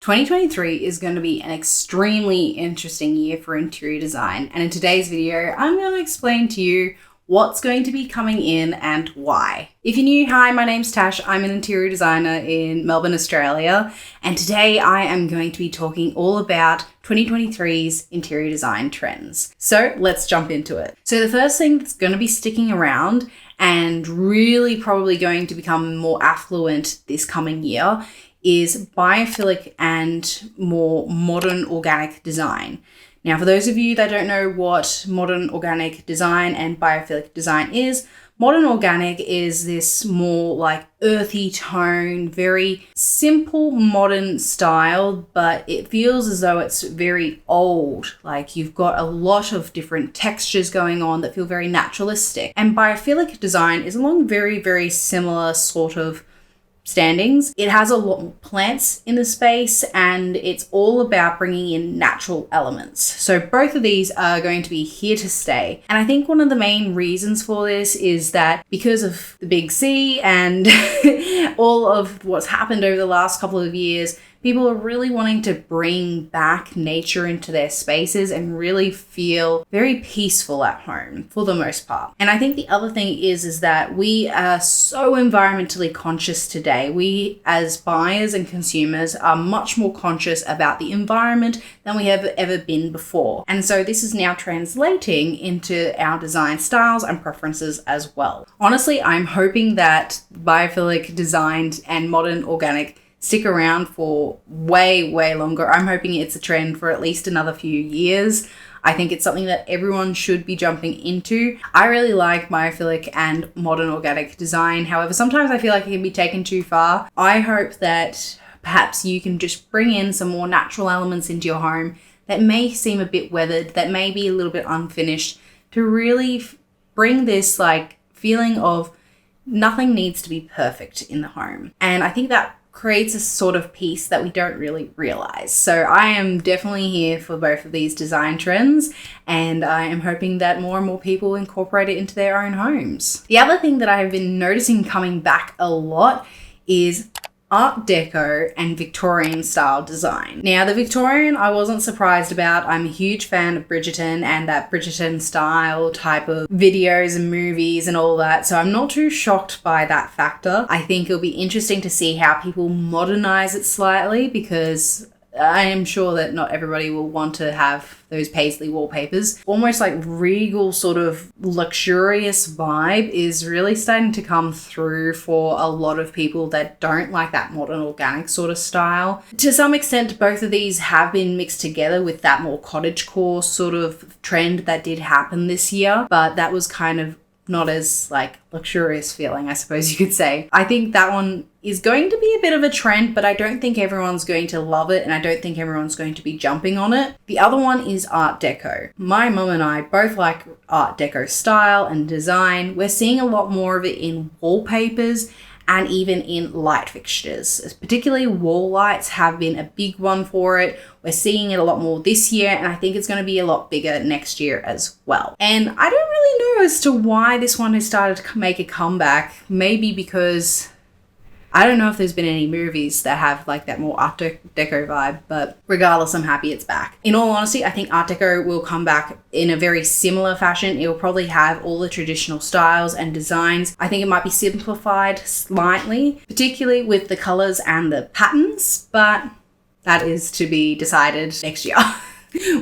2023 is going to be an extremely interesting year for interior design, and in today's video I'm going to explain to you what's going to be coming in and why. If you're new, hi, my name's Tash. I'm an interior designer in Melbourne, Australia, and today I am going to be talking all about 2023's interior design trends. So let's jump into it. So the first thing that's going to be sticking around and really probably going to become more affluent this coming year is biophilic and more modern organic design. Now, for those of you that don't know what modern organic design and biophilic design is, modern organic is this more like earthy tone, very simple modern style, but it feels as though it's very old. Like you've got a lot of different textures going on that feel very naturalistic. And biophilic design is along very, very similar sort of standings. It has a lot more plants in the space and it's all about bringing in natural elements. So both of these are going to be here to stay. And I think one of the main reasons for this is that because of the big C and all of what's happened over the last couple of years, people are really wanting to bring back nature into their spaces and really feel very peaceful at home for the most part. And I think the other thing is that we are so environmentally conscious today. We as buyers and consumers are much more conscious about the environment than we have ever been before. And so this is now translating into our design styles and preferences as well. Honestly, I'm hoping that biophilic design and modern organic stick around for way longer. I'm hoping it's a trend for at least another few years. I think it's something that everyone should be jumping into. I really like biophilic and modern organic design. However, sometimes I feel like it can be taken too far. I hope that perhaps you can just bring in some more natural elements into your home that may seem a bit weathered, that may be a little bit unfinished, to really bring this like feeling of nothing needs to be perfect in the home. And I think that creates a sort of peace that we don't really realize. So I am definitely here for both of these design trends, and I am hoping that more and more people incorporate it into their own homes. The other thing that I have been noticing coming back a lot is Art Deco and Victorian style design. Now, the Victorian I wasn't surprised about. I'm a huge fan of Bridgerton and that Bridgerton style type of videos and movies and all that, so I'm not too shocked by that factor. I think it'll be interesting to see how people modernize it slightly, because I am sure that not everybody will want to have those paisley wallpapers. Almost like regal sort of luxurious vibe is really starting to come through for a lot of people that don't like that modern organic sort of style. To some extent, both of these have been mixed together with that more cottagecore sort of trend that did happen this year, but that was kind of not as like luxurious feeling, I suppose you could say. I think that one is going to be a bit of a trend, but I don't think everyone's going to love it, and I don't think everyone's going to be jumping on it. The other one is Art Deco. My mum and I both like Art Deco style and design. We're seeing a lot more of it in wallpapers and even in light fixtures. Particularly wall lights have been a big one for it. We're seeing it a lot more this year, and I think it's going to be a lot bigger next year as well. And I don't really know as to why this one has started to make a comeback. Maybe because I don't know if there's been any movies that have like that more Art Deco vibe, but regardless, I'm happy it's back. In all honesty, I think Art Deco will come back in a very similar fashion. It will probably have all the traditional styles and designs. I think it might be simplified slightly, particularly with the colors and the patterns, but that is to be decided next year.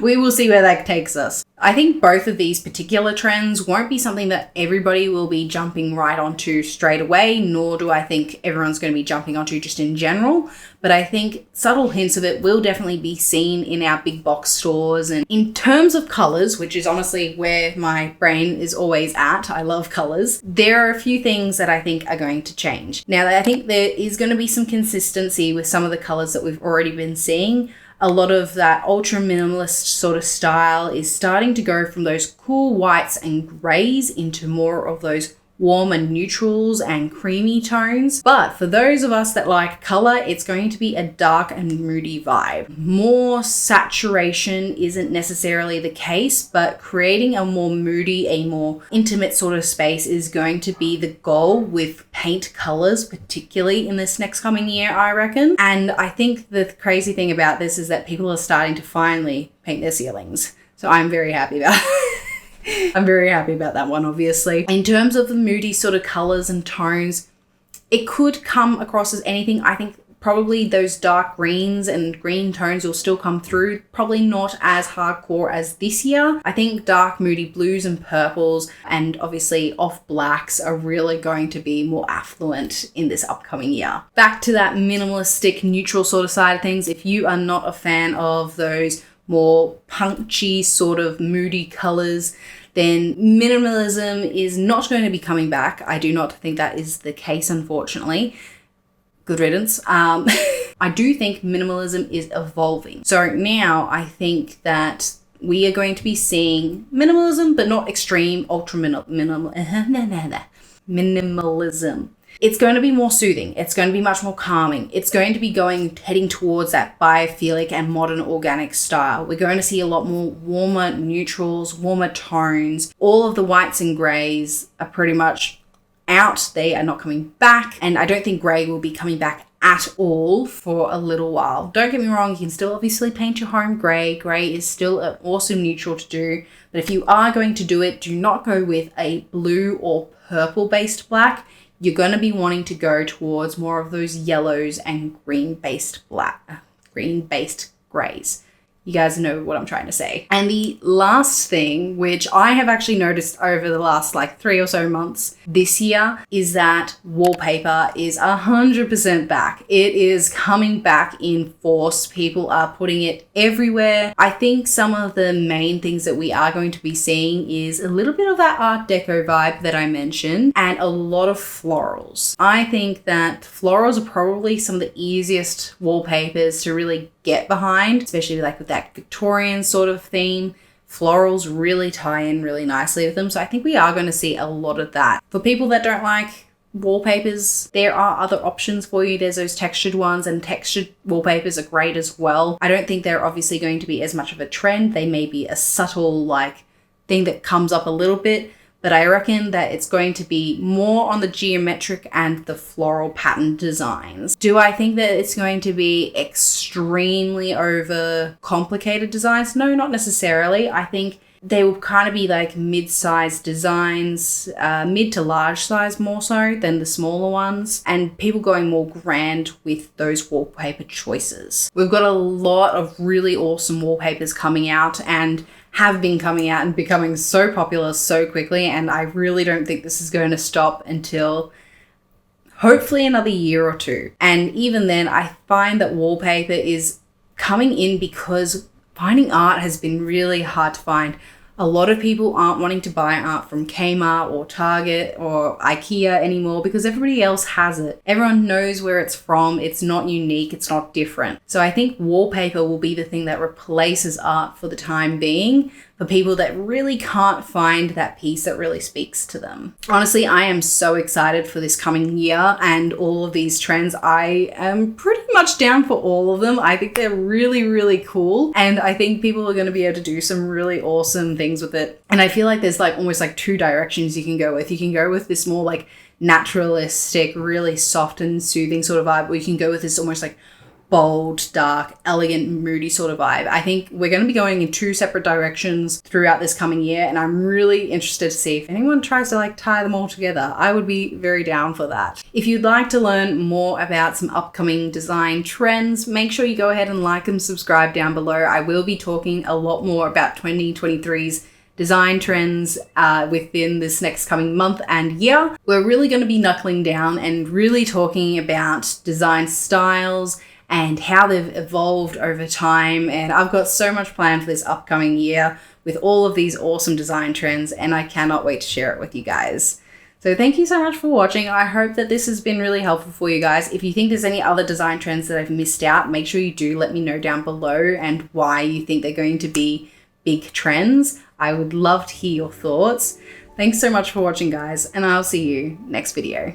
We will see where that takes us. I think both of these particular trends won't be something that everybody will be jumping right onto straight away, nor do I think everyone's going to be jumping onto just in general. But I think subtle hints of it will definitely be seen in our big box stores. And in terms of colors, which is honestly where my brain is always at, I love colors, there are a few things that I think are going to change. Now, I think there is going to be some consistency with some of the colors that we've already been seeing. A lot of that ultra minimalist sort of style is starting to go from those cool whites and grays into more of those warm and neutrals and creamy tones. But for those of us that like color, it's going to be a dark and moody vibe. More saturation isn't necessarily the case, but creating a more moody, a more intimate sort of space is going to be the goal with paint colors, particularly in this next coming year, I reckon. And I think the crazy thing about this is that people are starting to finally paint their ceilings. So I'm very happy about I'm very happy about that one, obviously. In terms of the moody sort of colors and tones, it could come across as anything. I think probably those dark greens and green tones will still come through, probably not as hardcore as this year. I think dark moody blues and purples and obviously off blacks are really going to be more affluent in this upcoming year. Back to that minimalistic neutral sort of side of things, if you are not a fan of those more punchy sort of moody colors, then minimalism is not going to be coming back. I do not think that is the case, unfortunately. Good riddance. I do think minimalism is evolving. So now I think that we are going to be seeing minimalism, but not extreme, ultra minimalism. It's going to be more soothing. It's going to be much more calming. It's going to be heading towards that biophilic and modern organic style. We're going to see a lot more warmer neutrals, warmer tones. All of the whites and grays are pretty much out. They are not coming back. And I don't think grey will be coming back at all for a little while. Don't get me wrong, you can still obviously paint your home grey. Grey is still an awesome neutral to do. But if you are going to do it, do not go with a blue or purple based black. You're going to be wanting to go towards more of those yellows and green-based greys. You guys know what I'm trying to say. And the last thing, which I have actually noticed over the last 3 or so months this year, is that wallpaper is 100% back. It is coming back in force. People are putting it everywhere. I think some of the main things that we are going to be seeing is a little bit of that Art Deco vibe that I mentioned and a lot of florals. I think that florals are probably some of the easiest wallpapers to really get behind, especially with that Victorian sort of theme. Florals really tie in really nicely with them. So I think we are going to see a lot of that. For people that don't like wallpapers, there are other options for you. There's those textured ones, and textured wallpapers are great as well. I don't think they're obviously going to be as much of a trend. They may be a subtle thing that comes up a little bit, but I reckon that it's going to be more on the geometric and the floral pattern designs. Do I think that it's going to be extremely over complicated designs? No, not necessarily. I think they will kind of be mid-sized designs, mid to large size more so than the smaller ones, and people going more grand with those wallpaper choices. We've got a lot of really awesome wallpapers coming out and have been coming out and becoming so popular so quickly, and I really don't think this is going to stop until hopefully another year or two. And even then, I find that wallpaper is coming in because finding art has been really hard to find. A lot of people aren't wanting to buy art from Kmart or Target or IKEA anymore because everybody else has it. Everyone knows where it's from. It's not unique. It's not different. So I think wallpaper will be the thing that replaces art for the time being for people that really can't find that piece that really speaks to them. Honestly, I am so excited for this coming year and all of these trends. I am pretty much down for all of them. I think they're really, really cool. And I think people are going to be able to do some really awesome things with it. And I feel like there's almost two directions you can go with. You can go with this more naturalistic, really soft and soothing sort of vibe, or you can go with this almost bold, dark, elegant, moody sort of vibe. I think we're going to be going in two separate directions throughout this coming year, and I'm really interested to see if anyone tries to tie them all together. I would be very down for that. If you'd like to learn more about some upcoming design trends, make sure you go ahead and like and subscribe down below. I will be talking a lot more about 2023's design trends within this next coming month and year. We're really going to be knuckling down and really talking about design styles and how they've evolved over time. And I've got so much planned for this upcoming year with all of these awesome design trends, and I cannot wait to share it with you guys. So thank you so much for watching. I hope that this has been really helpful for you guys. If you think there's any other design trends that I've missed out, make sure you do let me know down below and why you think they're going to be big trends. I would love to hear your thoughts. Thanks so much for watching, guys, and I'll see you next video.